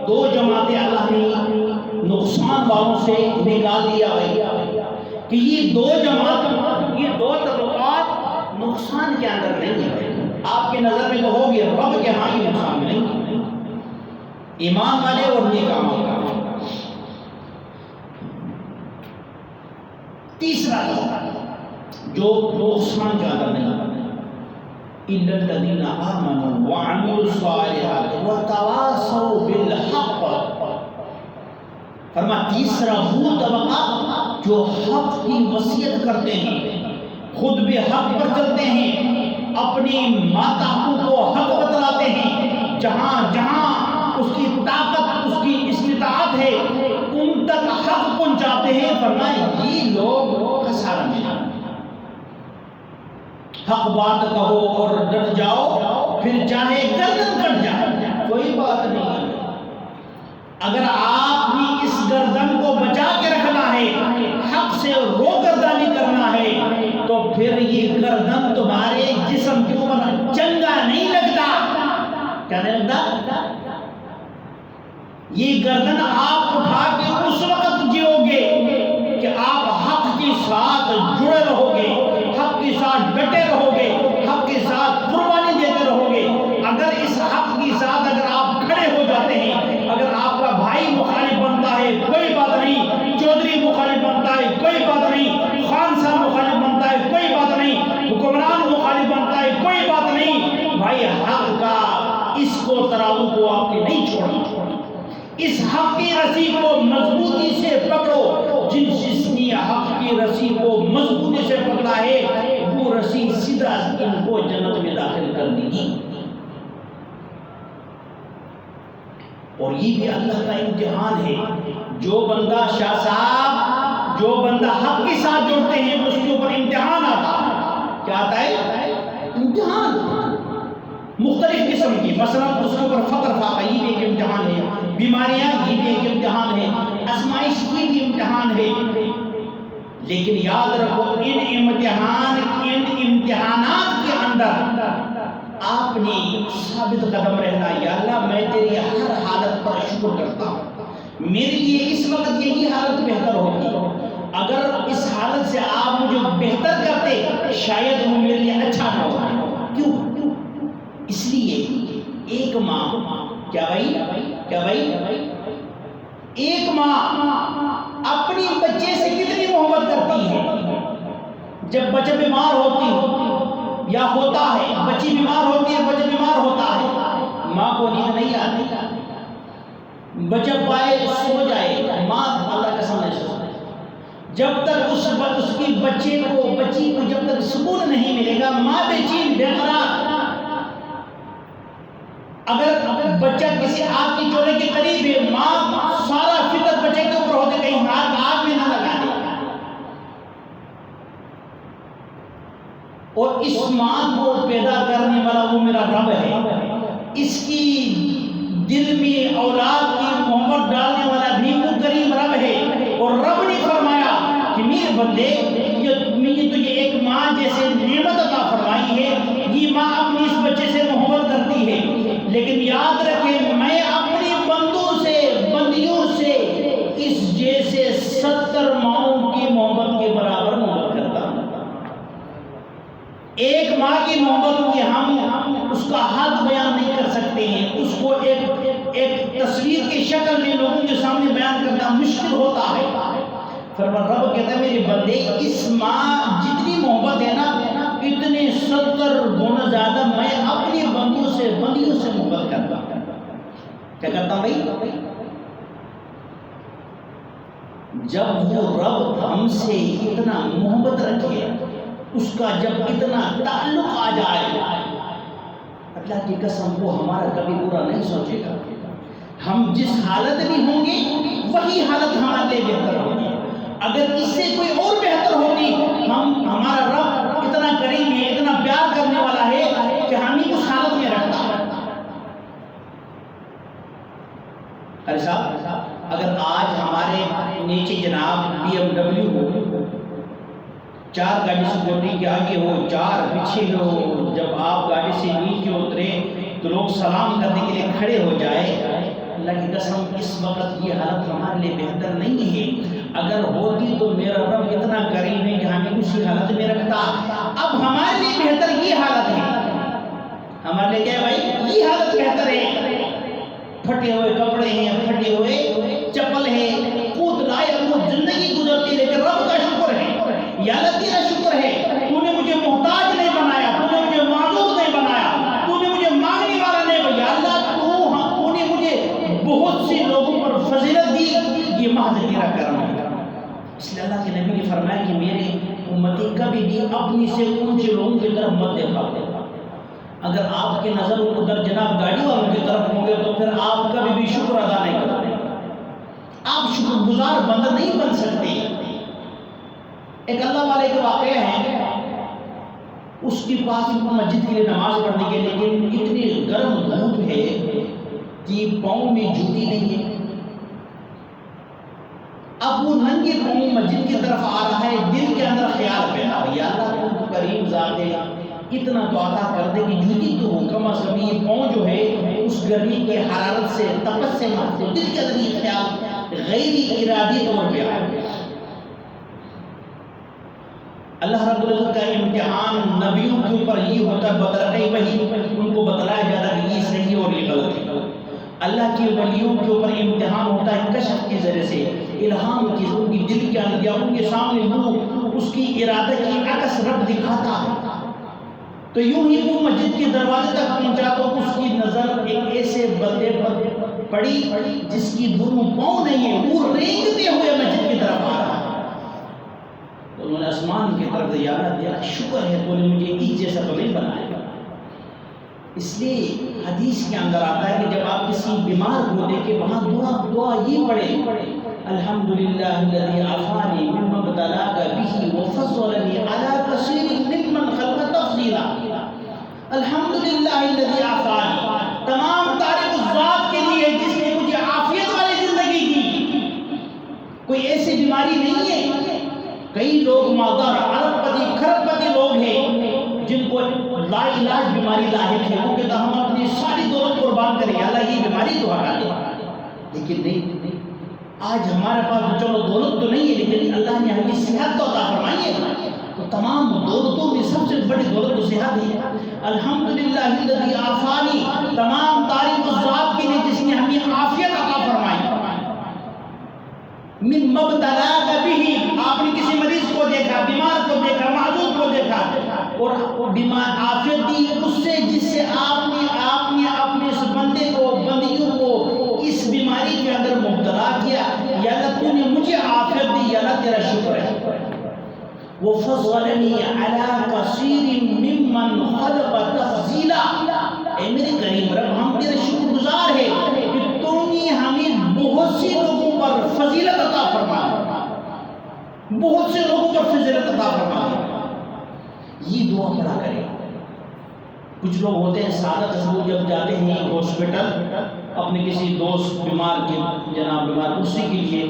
دو جماعتیں اللہ نے نقصان والوں سے نکال دیا بھائی کہ یہ دو جماعت، یہ دو طبقات نقصان کے اندر نہیں ہے۔ آپ کی نظر میں تو ہوگی، رب کے ہاں یہ نقصان میں نہیں ہے، ایمان والے اور نیک اعمال والے۔ تیسرا جو نقصان کے اندر نہیں ہے، اِلَّا الَّذِينَ آمَنُوا وَعَمِلُوا الصَّالِحَاتِ وَتَوَاصَوْا بِالْحَقِّ۔ فرمایا تیسرا وہ طبقہ جو حق کی وصیت کرتے ہیں، خود بھی حق پر چلتے ہیں، اپنی ماتاؤں کو حق بتلاتے ہیں، جہاں جہاں اس کی طاقت، اس کی استطاعت ہے ان تک حق پہنچاتے ہیں۔ فرمایا یہ لوگ خسارہ میں جاتے ہیں۔ حق بات کہو اور ڈٹ جاؤ، پھر چاہے گردن کٹ جائے کوئی بات نہیں۔ اگر آپ نے اس گردن کو بچا کے رکھنا ہے، حق سے روگردانی کرنا ہے، تو پھر یہ گردن تمہارے جسم کے اوپر چنگا نہیں لگتا۔ کیا نہیں لگتا؟ یہ گردن آپ اٹھا کے اس وقت جیو گے کہ آپ حق کے ساتھ جڑے رہو گے، حق کے ساتھ ڈٹے رہو گے، حق کے ساتھ قربانی دیتے رہو گے۔ اگر اس حق کے ساتھ اگر آپ کھڑے ہو جاتے ہیں، اگر آپ کا بھائی مخالف بنتا ہے کوئی بات نہیں، چودھری مخالف بنتا ہے کوئی بات نہیں، خان صاحب مخالف بنتا ہے کوئی بات نہیں، حکمران مخالف بنتا ہے کوئی بات نہیں، بھائی حق کا اس کو ترازو کو آپ نے نہیں چھوڑنا۔ اس حق کی رسی کو مضبوطی سے پکڑو۔ جس نے حق کی رسی کو مضبوطی سے پکڑا ہے وہ رسی سیدھا ان کو جنت میں داخل کر دے گی۔ اور یہ بھی اللہ کا امتحان ہے۔ جو بندہ شاہ صاحب، جو بندہ حق کے ساتھ جڑتے ہیں اس کے اوپر امتحان آتا ہے۔ کیا آتا ہے؟ امتحان مختلف قسم کی، مثلا اس کے اوپر فقر فاقہ یہ بھی ایک امتحان ہے، بیماریاں یہ بھی ایک امتحان ہے، آزمائش یہ بھی امتحان ہے۔ لیکن یاد رکھو ان امتحانات کے اندر آپ نے ثابت قدم رہنا، یا اللہ میں تیری ہر حالت پر شکر کرتا ہوں، میرے لیے اس وقت یہی حالت بہتر ہوگی، اگر اس حالت سے آپ مجھے بہتر کرتے شاید وہ میرے لیے اچھا نہ ہوتا۔ کیوں؟ اس لیے ایک ماں، کیا بھائی ایک ماں اپنی بچے سے کتنی محبت کرتی ہے؟ جب بچہ بیمار ہوتی یا ہوتا ہے، بچی بیمار ہوتی ہے، بچہ بیمار ہوتا ہے، ماں کو نیند نہیں آتی، بچہ پائے سو جائے، ماں اللہ کا سامنے سوچتی، جب تک اس کی بچی کو جب تک سکون نہیں ملے گا ماں بے چین بے قرار۔ اگر بچہ کسی آگ کی چولہے کے قریب ہے، ماں سارا فکر بچے کے اوپر ہوتے کہیں آگ میں نہ لگا دے۔ اور اس ماں کو پیدا کرنے والا وہ میرا رب ہے، اس کی دل میں اولاد کی محبت ڈالنے والا بھی وہ کریم رب ہے۔ اور رب نے فرمایا کہ میرے بندے میں نے تجھے ایک ماں جیسے نعمت عطا فرمائی ہے، یہ ماں اپنی اس بچے سے محبت کرتی ہے، لیکن یاد رکھیں میں اپنی بندیوں سے اس جیسے 70 ماؤں کی محبت کے برابر محبت کرتا ہوں۔ ایک ماں کی محبت کی ہم اس کا حد بیان نہیں کر سکتے ہیں، اس کو ایک تصویر کی شکل میں لوگوں کے سامنے بیان کرنا مشکل ہوتا ہے۔ فرمان رب کہتا ہے میرے بندے اس ماں جتنی محبت ہے نا اتنے 70 گنا زیادہ میں اپنی بندیوں سے محبت کرتا ہوں۔ کیا کرتا ہوں بھائی؟ جب وہ رب ہم سے اتنا محبت رکھے، اس کا جب اتنا تعلق آ جائے، اللہ کی قسم وہ ہمارا کبھی برا نہیں سوچے گا۔ ہم جس حالت میں ہوں گے وہی حالت ہمارے لیے بہتر ہوگی۔ اگر اس سے کوئی اور بہتر ہوگی، ہمارا رب اتنا کریم ہے، اتنا پیار کرنے والا ہے کہ ہمیں اس حالت میں رکھتا ہے۔ ارے صاحب اگر آج ہمارے نیچے جناب BMW ہو، 4 گاڑی سیکورٹی کے آگے ہو، 4 پیچھے ہو، جب آپ گاڑی سے نیچے اترے تو لوگ سلام کرنے کے لیے کھڑے ہو جائے، اللہ کی قسم اس وقت یہ حالت ہمارے لیے بہتر نہیں ہے، اگر ہوتی تو میرا رب اتنا کریم ہے کہ ہمیں اسی حالت میں رکھتا۔ اب ہمارے لیے بہتر یہ حالت ہے، ہمارے لیے کیا بھائی یہ حالت بہتر ہے، پھٹے ہوئے کپڑے ہیں، پھٹے ہوئے چپل ہے، خود لائے وہ زندگی گزرتی، لیکن رب کا شکر ہے، یا اللہ تیرا شکر ہے، تو نے مجھے محتاج نہیں بنایا، تو نے مجھے معذور نہیں بنایا، تو نے مجھے مانگنے والا نہیں بنایا، یا اللہ تو نے مجھے بہت سے لوگوں پر فضیلت دی، یہ محض تیرا کرم ہے۔ اس لیے اللہ کے نبی نے فرمایا کہ میرے امتی کبھی بھی اپنی سے اونچے لوگوں کی طرف مت دیکھا، اگر آپ کی نظر ادھر جناب گاڑی والوں کی طرف ہوں گے تو پھر آپ کبھی بھی شکر ادا نہیں کرتے، آپ شکر گزار بندہ نہیں بن سکتے۔ ایک اللہ والے کا واقعہ ہے، اس کے پاس مسجد کے لیے نماز پڑھنے کے لیکن اتنی گرم دھوپ ہے کہ پاؤں میں جوتی نہیں ہے، اب وہ ننگے پاؤں مسجد کی طرف آ رہا ہے، دل کے اندر خیال پیدا ہوا، یا اللہ تو کریم ذات ہے، اتنا تو عطا کر دے کہ جوتی تو ہو، کم از کم یہ پاؤں جو ہے اس گرمی کے حرارت سے تپس سے محفوظ، دل کے اندر یہ خیال غیر ارادی طور پہ آیا۔ اللہ رب العزت کا امتحان نبیوں کے اوپر یہ ہوتا ہے، بطرق وحی ان کو بتلایا جاتا ہے کہ یہ صحیح اور یہ غلط ہے۔ اللہ کے ولیوں کے اوپر امتحان ہوتا ہے کشف کے ذریعے سے، الہام کی، ان کی دل کے اندر یا ان کے سامنے وہ اس کی ارادہ کی عکس رب دکھاتا ہے، تو یوں ہی وہ مسجد کے دروازے تک پہنچا تو اس کی نظر ایک ایسے بندے پر پڑی جس کی دونوں پاؤں نہیں ہے، وہ رینگتے ہوئے مسجد کی طرف آ رہا ہے، تو انہوں نے آسمان کی طرف دیا، اللہ تیرا شکر ہے تو نے مجھے اس جیسا تو نہیں بنایا۔ اس لیے حدیث کے اندر آتا ہے کہ جب آپ کسی بیمار کو دیکھیں وہاں دعا یہ پڑھے، الحمدللہ الذی عافانی مما ابتلاک بہ وفضلنی علی کثیر ممن خلق تفضیلا، الحمدللہ الذی عافانی، تمام تعریف اس ذات کے لیے جس نے مجھے عافیت والی زندگی دی، کوئی ایسی بیماری نہیں ہے، کئی لوگ مالدار ارب پتی کھرب پتی لوگ ہیں جن کو لا علاج بیماری لاحق ہے، وہ کہتا ہم اپنی ساری دولت قربان کریں اللہ یہ بیماری تو ہٹا دے، لیکن نہیں، آج ہمارے پاس چلو دولت تو نہیں ہے لیکن اللہ نے ہمیں صحت تو عطا فرمائی ہے، تو تمام دولتوں میں سب سے بڑی دولت تو صحت ہے۔ الحمدللہ الذی عافانی، تمام تعریف اس ذات کے لیے جس نے ہمیں عافیت عطا فرمائی، مما ابتلاک بہ، آپ نے کسی مریض کو دیکھا، بیمار کو دیکھا، معذور کو دیکھا اور بیمار عافیت دی اس سے جس سے آپ نے اپنے اس بندے کو بندیوں کو اس بیماری کے اندر مبتلا کیا، یا اللہ تو نے مجھے عافیت دی، یا اللہ تیرا شکر ہے، وفضلنی علی کثیر ممن خلق تفضیلا، اے میرے کریم رب ہم تیرے شکر گزار ہیں کہ تو نے ہمیں بہت سے لوگوں پر فضیلت عطا فرمائی، بہت سے لوگوں پر فضیلت عطا فرمائی۔ یہ دعا پڑھا کریں۔ کچھ لوگ ہوتے ہیں سادہ تصور جب جاتے ہیں ہاسپٹل اپنے کسی دوست بیمار کے جناب بیمار اسی کے لیے